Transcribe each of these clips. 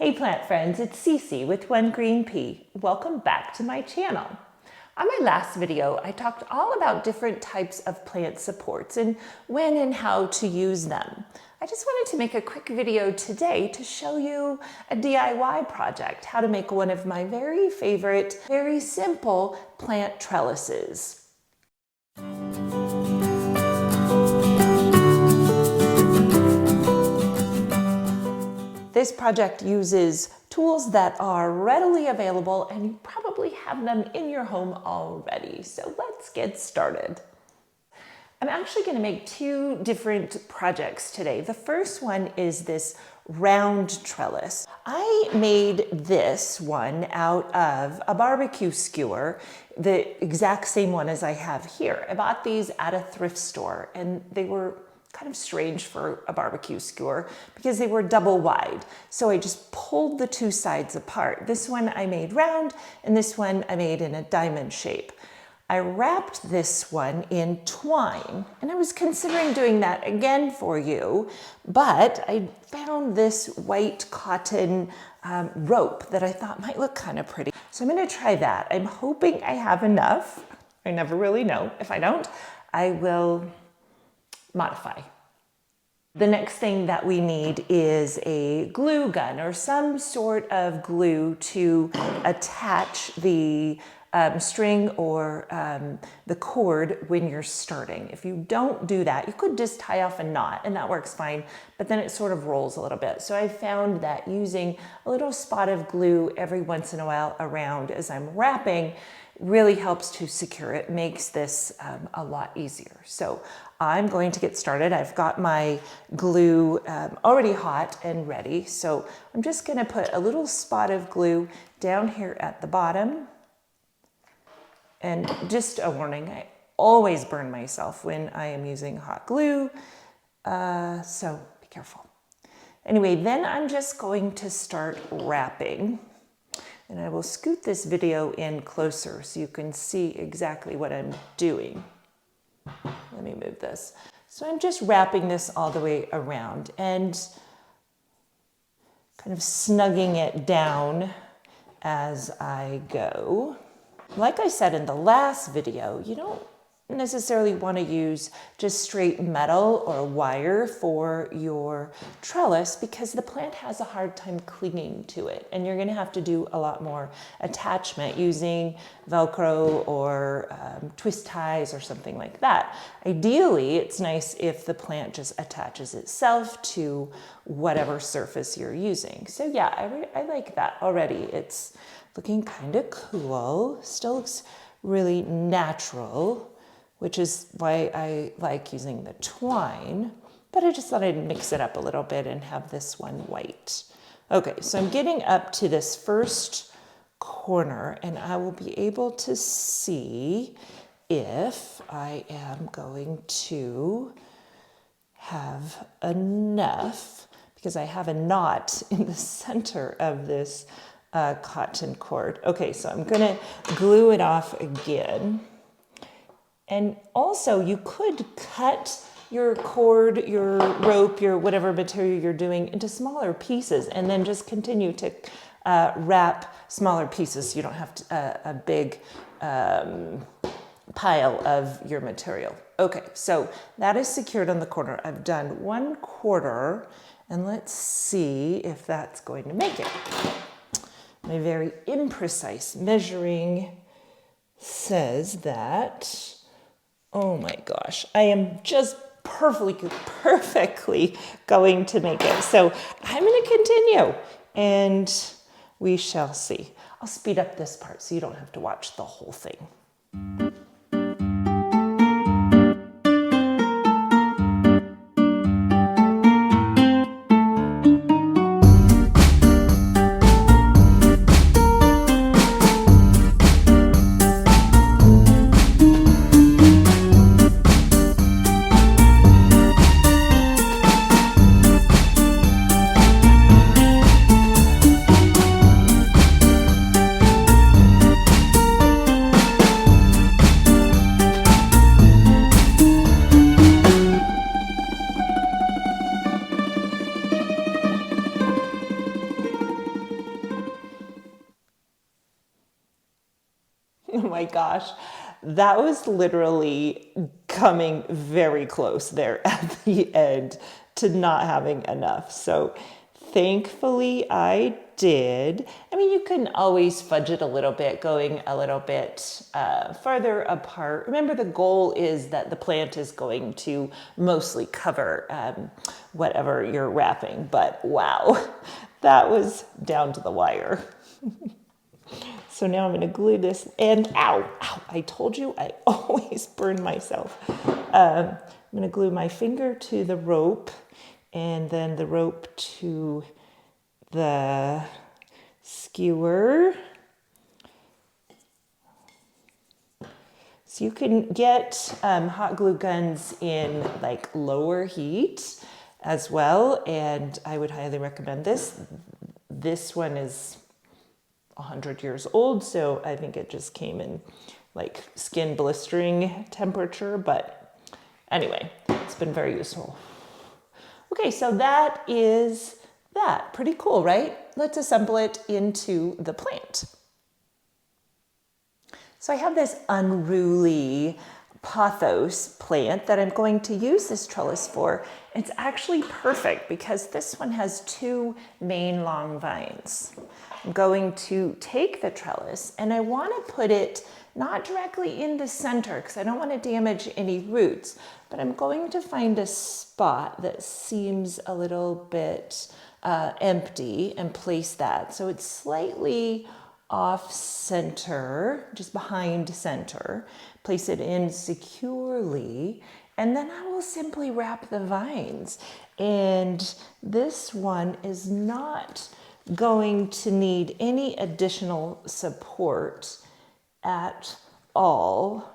Hey plant friends, it's Cece with One Green Pea. Welcome back to my channel. On my last video, I talked all about different types of plant supports and when and how to use them. I just wanted to make a quick video today to show you a DIY project, how to make one of my very favorite, very simple plant trellises. This project uses tools that are readily available and you probably have them in your home already. So let's get started. I'm actually going to make two different projects today. The first one is this round trellis. I made this one out of a barbecue skewer, the exact same one as I have here. I bought these at a thrift store and they were kind of strange for a barbecue skewer because they were double wide. So I just pulled the two sides apart. This one I made round and this one I made in a diamond shape. I wrapped this one in twine and I was considering doing that again for you, but I found this white cotton rope that I thought might look kind of pretty. So I'm going to try that. I'm hoping I have enough. I never really know. If I don't, I will modify. The next thing that we need is a glue gun or some sort of glue to attach the string or the cord when you're starting. If you don't do that, you could just tie off a knot and that works fine, but then it sort of rolls a little bit. So I found that using a little spot of glue every once in a while around as I'm wrapping really helps to secure it, makes this a lot easier. So I'm going to get started. I've got my glue already hot and ready. So I'm just gonna put a little spot of glue down here at the bottom. And just a warning, I always burn myself when I am using hot glue, so be careful. Anyway, then I'm just going to start wrapping. And I will scoot this video in closer so you can see exactly what I'm doing. Let me move this. So I'm just wrapping this all the way around and kind of snugging it down as I go. Like I said in the last video, you don't necessarily want to use just straight metal or wire for your trellis because the plant has a hard time clinging to it and you're going to have to do a lot more attachment using Velcro or twist ties or something like that. Ideally, it's nice if the plant just attaches itself to whatever surface you're using. So yeah, I like that already. It's looking kind of cool, still looks really natural, which is why I like using the twine, but I just thought I'd mix it up a little bit and have this one white. Okay, so I'm getting up to this first corner and I will be able to see if I am going to have enough, because I have a knot in the center of this cotton cord. Okay, so I'm gonna glue it off again. And also you could cut your cord, your rope, your whatever material you're doing into smaller pieces and then just continue to wrap smaller pieces so you don't have a big pile of your material. Okay, so that is secured on the corner. I've done 1/4 and let's see if that's going to make it. My very imprecise measuring says that, oh my gosh, I am just perfectly going to make it. So I'm going to continue and we shall see. I'll speed up this part so you don't have to watch the whole thing. my gosh, that was literally coming very close there at the end to not having enough. So thankfully I did. I mean, you can always fudge it a little bit, going a little bit farther apart. Remember, the goal is that the plant is going to mostly cover whatever you're wrapping, but wow, that was down to the wire. So now I'm going to glue this, and ow, I told you I always burn myself. I'm going to glue my finger to the rope, and then the rope to the skewer. So you can get hot glue guns in like lower heat as well, and I would highly recommend this. This one is 100 years old, so I think it just came in like skin blistering temperature, but anyway, it's been very useful. Okay, so that is that. Pretty cool, right? Let's assemble it into the plant. So I have this unruly pothos plant that I'm going to use this trellis for. It's actually perfect because this one has two main long vines. I'm going to take the trellis and I want to put it not directly in the center because I don't want to damage any roots, but I'm going to find a spot that seems a little bit empty and place that. So it's slightly off center, just behind center. Place it in securely, and then I will simply wrap the vines. And this one is not going to need any additional support at all,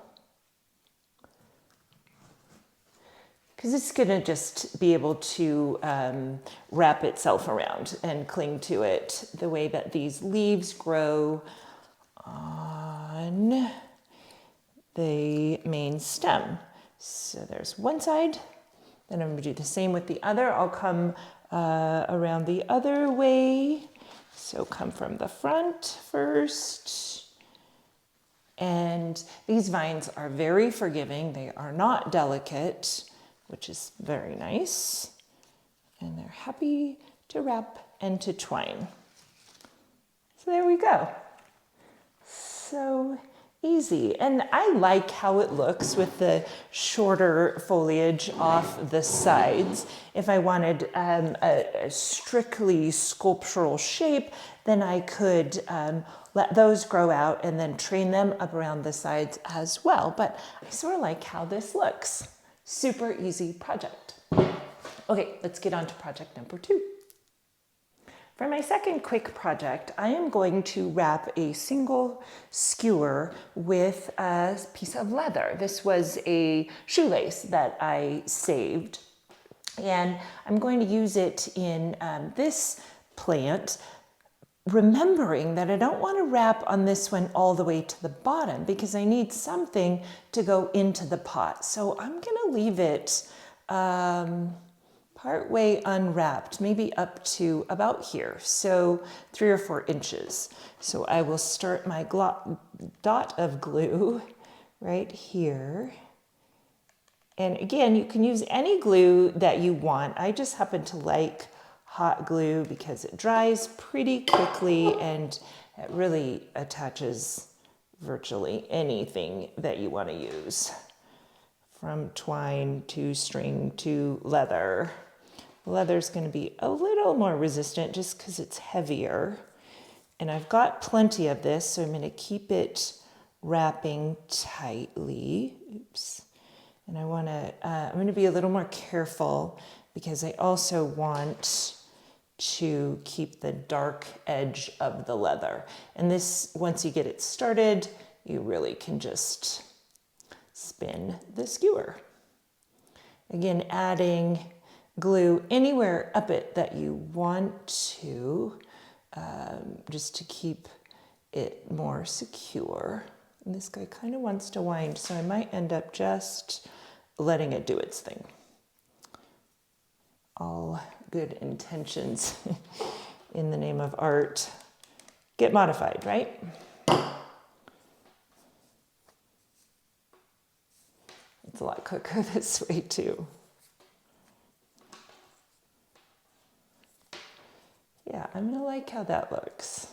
because it's going to just be able to wrap itself around and cling to it the way that these leaves grow on the main stem. So there's one side, then I'm going to do the same with the other. I'll come around the other way. So come from the front first. And these vines are very forgiving. They are not delicate, which is very nice. And they're happy to wrap and to twine. So there we go. So easy. And I like how it looks with the shorter foliage off the sides. If I wanted a strictly sculptural shape, then I could let those grow out and then train them up around the sides as well. But I sort of like how this looks. Super easy project. Okay, let's get on to project number 2. For my second quick project, I am going to wrap a single skewer with a piece of leather. This was a shoelace that I saved, and I'm going to use it in this plant, remembering that I don't want to wrap on this one all the way to the bottom because I need something to go into the pot. So I'm going to leave it part way unwrapped, maybe up to about here, so 3 or 4 inches. So I will start my dot of glue right here. And again, you can use any glue that you want. I just happen to like hot glue because it dries pretty quickly and it really attaches virtually anything that you want to use, from twine to string to leather. Leather's going to be a little more resistant just because it's heavier. And I've got plenty of this, so I'm going to keep it wrapping tightly. Oops. And I'm going to be a little more careful because I also want to keep the dark edge of the leather. And this, once you get it started, you really can just spin the skewer. Again, adding glue anywhere up it that you want to, just to keep it more secure. And this guy kind of wants to wind, so I might end up just letting it do its thing. All good intentions in the name of art get modified, right? It's a lot quicker this way too. Yeah, I'm gonna like how that looks.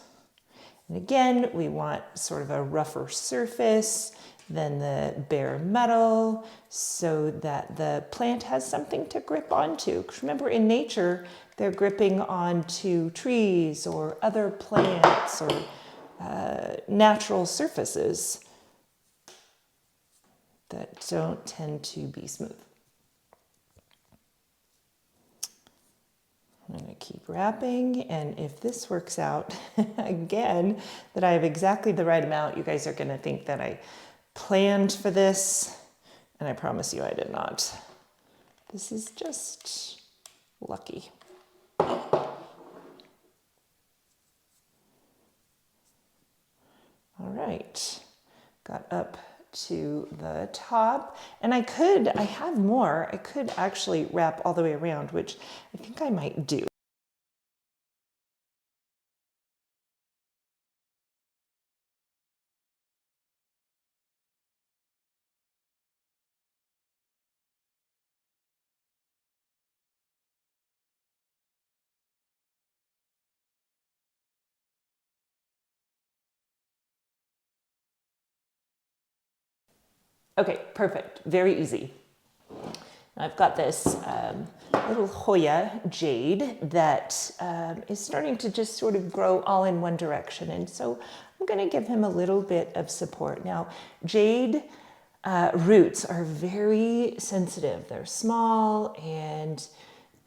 And again, we want sort of a rougher surface than the bare metal so that the plant has something to grip onto. Because remember, in nature, they're gripping onto trees or other plants or natural surfaces that don't tend to be smooth. I'm going to keep wrapping, and if this works out, again, that I have exactly the right amount, you guys are going to think that I planned for this, and I promise you I did not. This is just lucky. All right, got up to the top, and I have more. I could actually wrap all the way around, which I think I might do. Okay, perfect, very easy. I've got this little Hoya jade that is starting to just sort of grow all in one direction. And so I'm going to give him a little bit of support. Now, jade roots are very sensitive. They're small and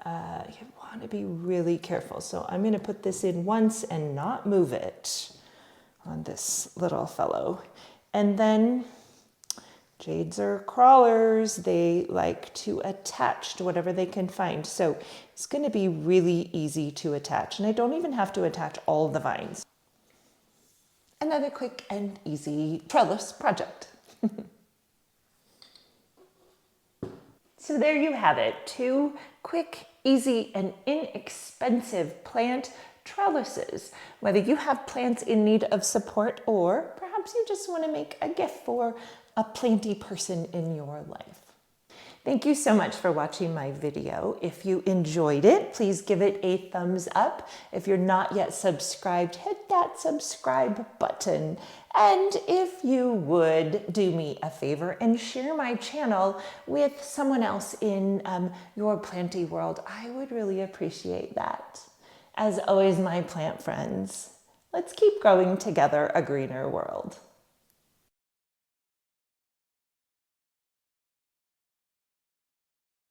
you want to be really careful. So I'm going to put this in once and not move it on this little fellow. And then jades are crawlers. They like to attach to whatever they can find. So it's going to be really easy to attach. And I don't even have to attach all the vines. Another quick and easy trellis project. So there you have it. 2 quick, easy, and inexpensive plant trellises. Whether you have plants in need of support or perhaps you just want to make a gift for a planty person in your life. Thank you so much for watching my video. If you enjoyed it, please give it a thumbs up. If you're not yet subscribed, hit that subscribe button. And if you would do me a favor and share my channel with someone else in your planty world, I would really appreciate that. As always, my plant friends, let's keep growing together a greener world.